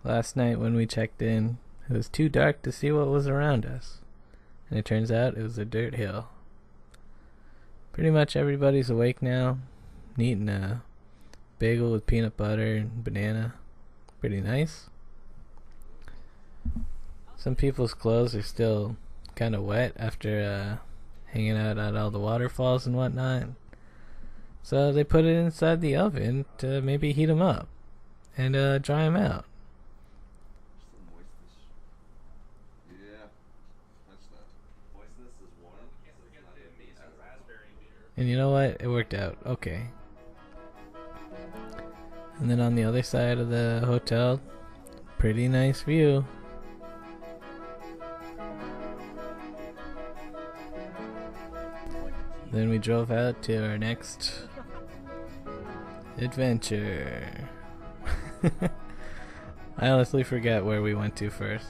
last night when we checked in, it was too dark to see what was around us. And it turns out it was a dirt hill. Pretty much everybody's awake now, eating a bagel with peanut butter and banana. Pretty nice. Some people's clothes are still kind of wet after hanging out at all the waterfalls and whatnot. So they put it inside the oven to maybe heat them up and dry them out. And you know what? It worked out. Okay. And then on the other side of the hotel, pretty nice view. Then we drove out to our next adventure. I honestly forget where we went to first.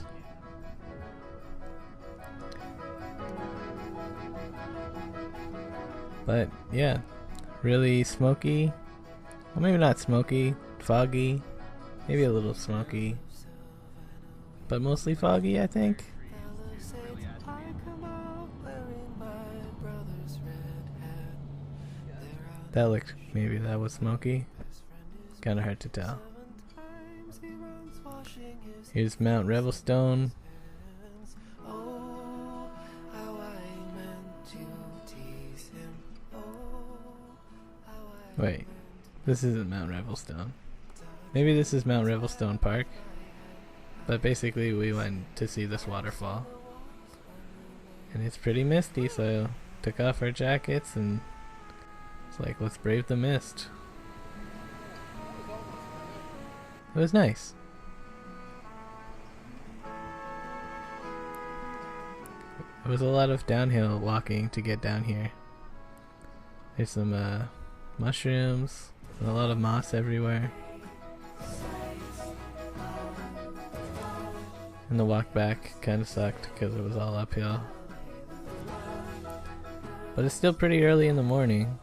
But yeah, really smoky. Well, maybe not smoky, foggy. Maybe a little smoky. But mostly foggy, I think. That looked, maybe that was smoky. Kinda hard to tell. Here's Mount Revelstoke. Wait, this isn't Mount Revelstoke. Maybe this is Mount Revelstoke Park. But basically we went to see this waterfall. And it's pretty misty, so took off our jackets and it's like, let's brave the mist. It was nice. It was a lot of downhill walking to get down here. There's some mushrooms and a lot of moss everywhere. And the walk back kind of sucked because it was all uphill. But it's still pretty early in the morning.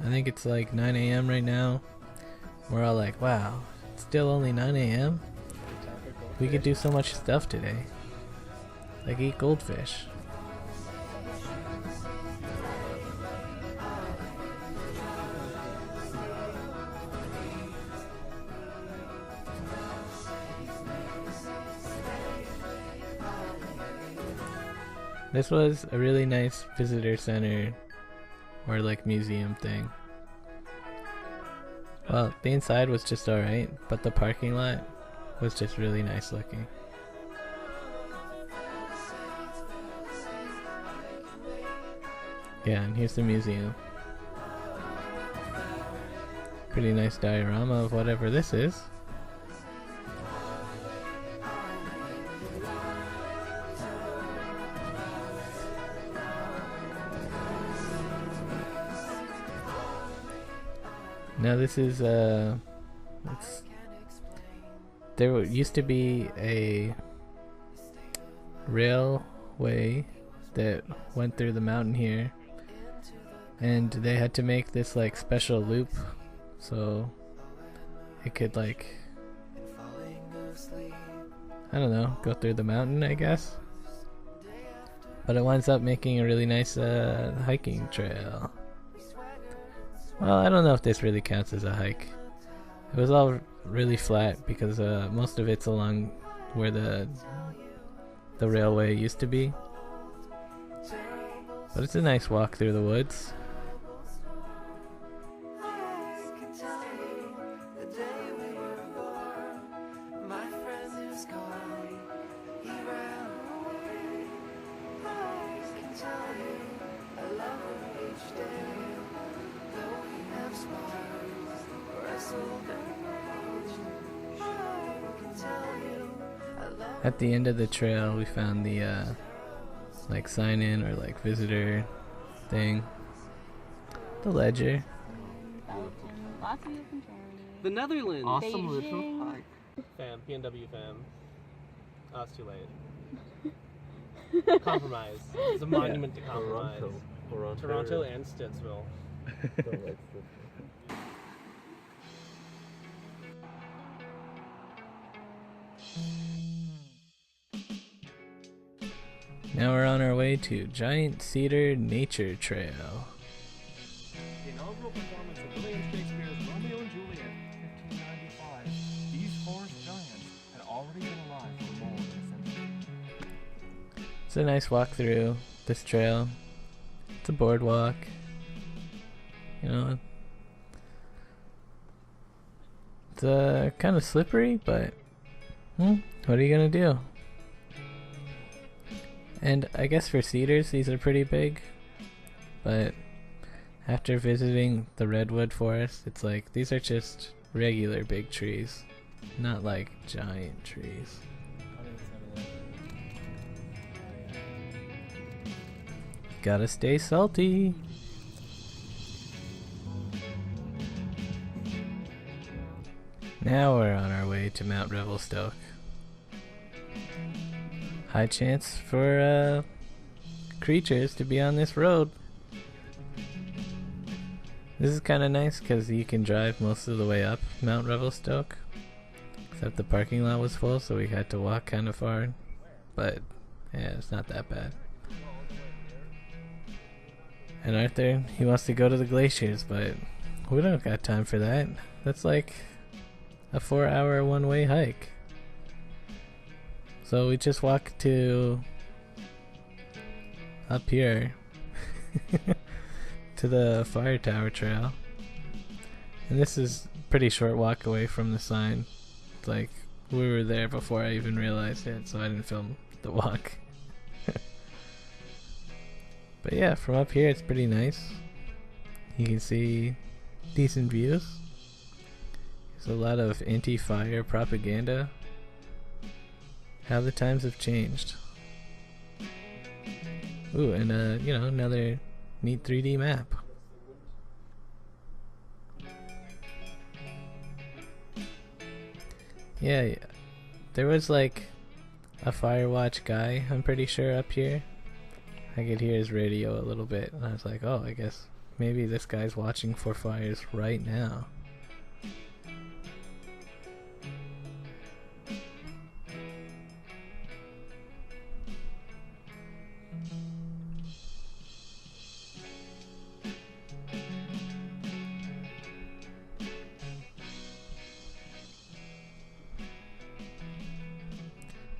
I think it's like 9 a.m. right now. We're all like, wow, it's still only 9 a.m.? We could do so much stuff today. Like eat goldfish. This was a really nice visitor center or like museum thing. Well, the inside was just alright, but the parking lot was just really nice looking. Yeah, and here's the museum. Pretty nice diorama of whatever this is. Now this is there used to be a railway that went through the mountain here, and they had to make this like special loop so it could like, I don't know, go through the mountain, I guess. But it winds up making a really nice hiking trail. Well, I don't know if this really counts as a hike. It was all really flat because most of it's along where the railway used to be. But it's a nice walk through the woods. At the end of the trail we found the like sign in or like visitor thing. The ledger. The Netherlands. Awesome little park. Fam, PNW fam. Oh, it's too late. Compromise. It's a monument to compromise. Toronto and Stittsville. Now we're on our way to Giant Cedar Nature Trail. The inaugural performance of William Shakespeare's Romeo and Juliet, 1595. These forest giants had already been alive for more than a century. It's a nice walk through this trail. It's a boardwalk. You know, it's kind of slippery, but what are you gonna do? And I guess for cedars, these are pretty big, but after visiting the redwood forest, it's like these are just regular big trees, not like giant trees. Gotta stay salty. Now we're on our way to Mount Revelstoke. High chance for creatures to be on this road. This is kind of nice because you can drive most of the way up Mount Revelstoke, except the parking lot was full, so we had to walk kind of far, but yeah, it's not that bad. And Arthur, he wants to go to the glaciers, but we don't got time for that. That's like a 4-hour one-way hike. So we just walk to up here to the fire tower trail. And this is a pretty short walk away from the sign. It's like we were there before I even realized it, so I didn't film the walk. But yeah, from up here it's pretty nice. You can see decent views. There's a lot of anti-fire propaganda. How the times have changed. Ooh, and you know, another neat 3D map. Yeah, there was like a Firewatch guy, I'm pretty sure, up here. I could hear his radio a little bit, and I was like, oh, I guess maybe this guy's watching for fires right now.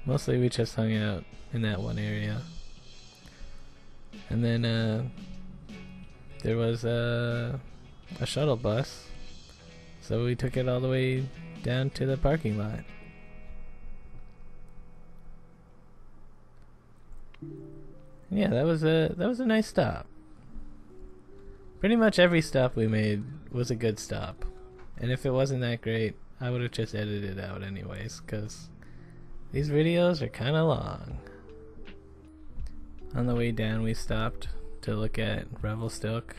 Mostly we just hung out in that one area. And then there was a shuttle bus, so we took it all the way down to the parking lot. Yeah, that was a nice stop. Pretty much every stop we made was a good stop. And if it wasn't that great, I would have just edited it out anyways, because these videos are kind of long. On the way down we stopped to look at Revelstoke.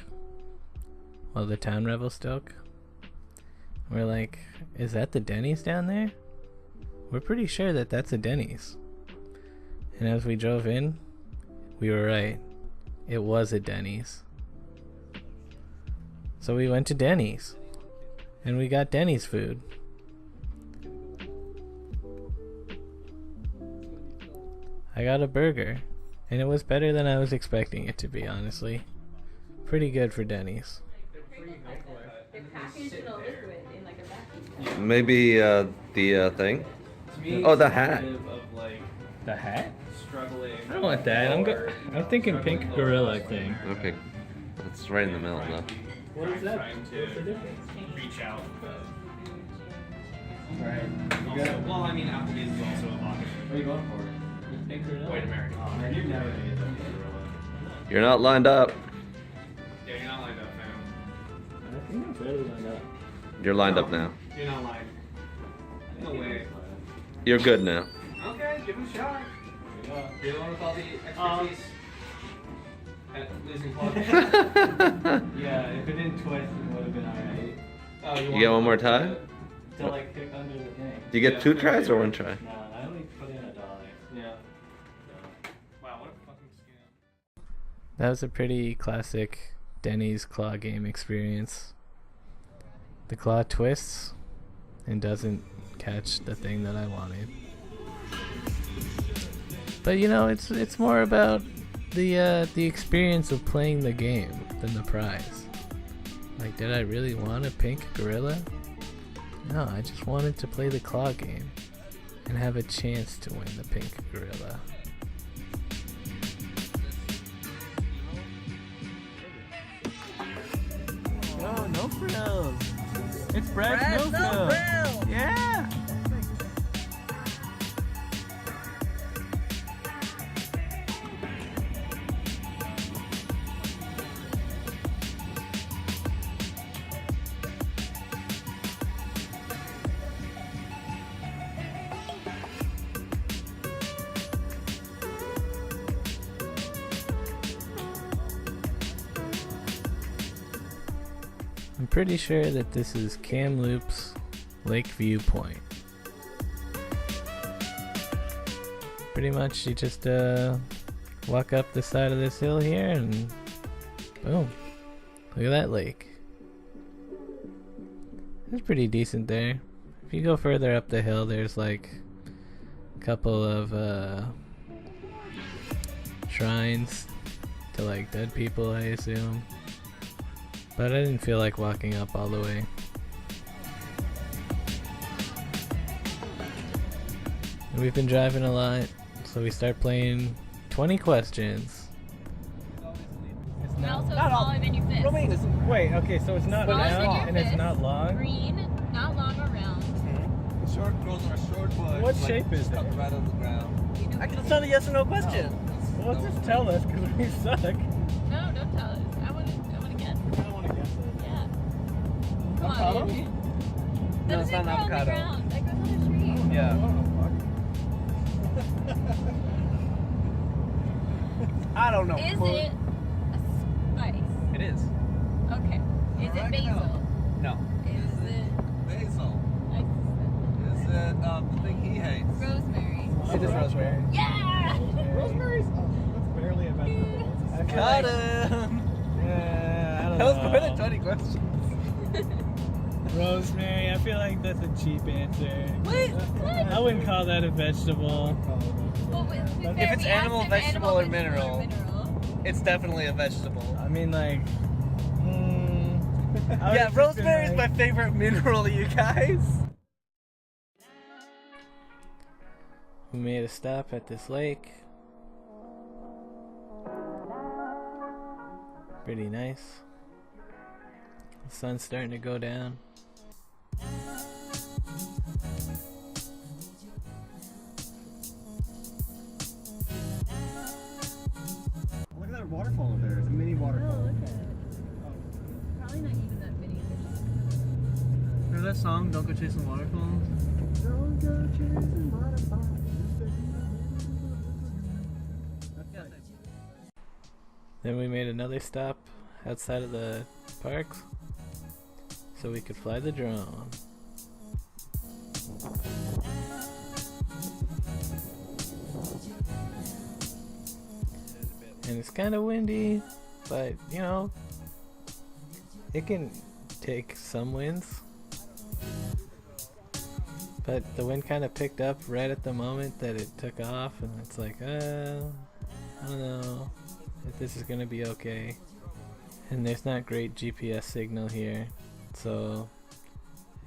Well, the town Revelstoke. We're like, is that the Dennys down there? We're pretty sure that that's a Dennys. And as we drove in, we were right. It was a Dennys. So we went to Dennys. And we got Dennys food. I got a burger, and it was better than I was expecting it to be, honestly. Pretty good for Dennys. They're packaged in a liquid in like a vacuum. Maybe the thing. Oh, the hat. The hat? Struggling. I don't want that. I'm thinking pink gorilla thing. Okay, it's right in the middle though. What is that? Trying to What's the difference? reach out. Right. Also, well, I mean, Applebee's is also a vodka. What are you going for? Pink gorilla? White American. You're never gonna get that pink gorilla. You're not lined up. Yeah, you're not lined up, fam. I think I'm fairly lined up. You're lined up now. You're not lined. No way. You're good now. Okay, give him a shot. Do you want to call the expertise at losing plug? Yeah, if it didn't twist, it would have been alright. Oh, You get one more try? To like kick under the thing. Do you get 2 tries or 1 try? No, I only put in $1. Yeah. Wow, what a fucking scam. That was a pretty classic Dennys claw game experience. The claw twists and doesn't catch the thing that I wanted. But you know, it's more about the experience of playing the game than the prize. Like, did I really want a pink gorilla? No, I just wanted to play the claw game and have a chance to win the pink gorilla. Oh, no frills. It's Brad's no frills. Yeah. I'm pretty sure that this is Kamloops Lake Viewpoint. Pretty much you just walk up the side of this hill here and boom. Look at that lake. It's pretty decent there. If you go further up the hill, there's like a couple of shrines to like dead people, I assume. But I didn't feel like walking up all the way. And we've been driving a lot, so we start playing 20 questions. And also smaller than your fist. Wait, okay, so it's not Smaller than round your and it's fist, not long? Green, not long or round. Short girls are short bush. What like, shape is stuck it? right on the ground. You know, It's not a yes or no question. Well, just tell us, because we suck. no, don't tell us. I want to guess. I don't want to guess it. Yeah. Come Avocado? on, baby. No, That it's doesn't not an grow on the avocado. ground. That grows on a tree. Yeah. I don't know. Is it a spice? It is. Okay. Is it basil? No. Is it Basil. like Is it the thing he hates? rosemary? It is rosemary. Yeah! Rosemary's? That's barely a vegetable. I feel Got like- him. Yeah, I don't That was know. more than 20 questions. Rosemary, I feel like that's a cheap answer. What? I wouldn't call that a vegetable. Well, to be If fair, it's we animal, asked him vegetable, or animal, mineral. mineral. It's definitely a vegetable. I mean, like, I Yeah, would've just rosemary is been my like- favorite mineral, you guys. We made a stop at this lake. Pretty nice. The sun's starting to go down. Look at that waterfall over there. It's a mini waterfall. look at it. Probably not even that many. Remember that song, Don't Go Chasing Waterfalls? Don't go chasing waterfalls. Then we made another stop outside of the parks so we could fly the drone. And it's kind of windy, but you know, it can take some winds. But the wind kind of picked up right at the moment that it took off, and it's like, I don't know if this is gonna be okay. And there's not great GPS signal here, so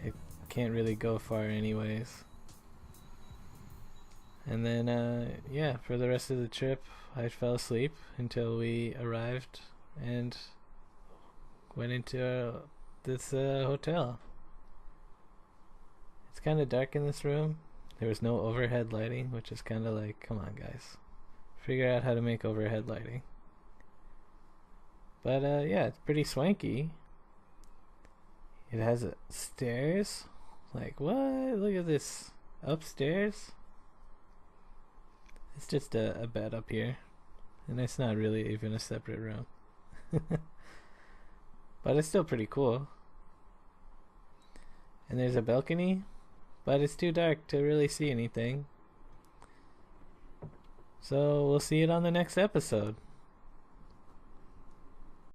it can't really go far anyways. And then yeah, for the rest of the trip I fell asleep until we arrived and went into this hotel. It's kind of dark in this room. There was no overhead lighting, which is kind of like, come on guys, figure out how to make overhead lighting. But yeah, it's pretty swanky. It has stairs. Like, what? Look at this. Upstairs? It's just a bed up here. And it's not really even a separate room. But it's still pretty cool. And there's a balcony, but it's too dark to really see anything. So we'll see it on the next episode.